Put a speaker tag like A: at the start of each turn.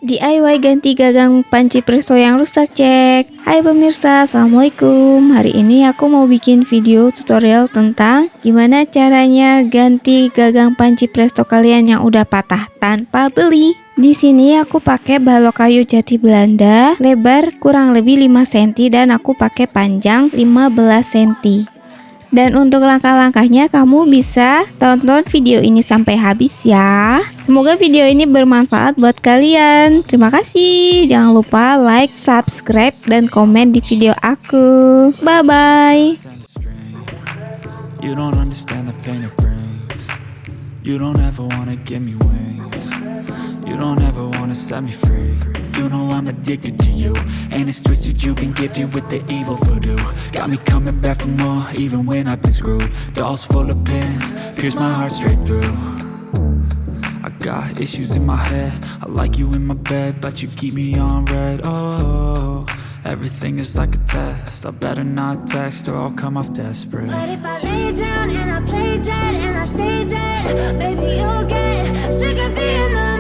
A: DIY ganti gagang panci presto yang rusak cek. Hai pemirsa, Assalamualaikum. Hari ini aku mau bikin video tutorial tentang gimana caranya ganti gagang panci presto kalian yang udah patah tanpa beli. Di sini aku pakai balok kayu jati Belanda, lebar kurang lebih 5 cm dan aku pakai panjang 15 cm. Dan untuk langkah-langkahnya kamu bisa tonton video ini sampai habis ya. Semoga video ini bermanfaat buat kalian. Terima kasih. Jangan lupa like, subscribe, dan komen di video aku. Bye-bye.
B: You don't understand the pain it brings. You don't ever wanna give me wings. You don't ever wanna set me free. You know I'm addicted to you, and it's twisted. You've been gifted with the evil voodoo. Got me coming back for more, even when I've been screwed. Dolls full of pins, pierce my heart straight through. I got issues in my head. I like you in my bed, but you keep me on red. Oh, everything is like a test. I better not text or I'll come off desperate.
C: But if I lay down and I play dead and I stay dead, baby, you'll get sick of being the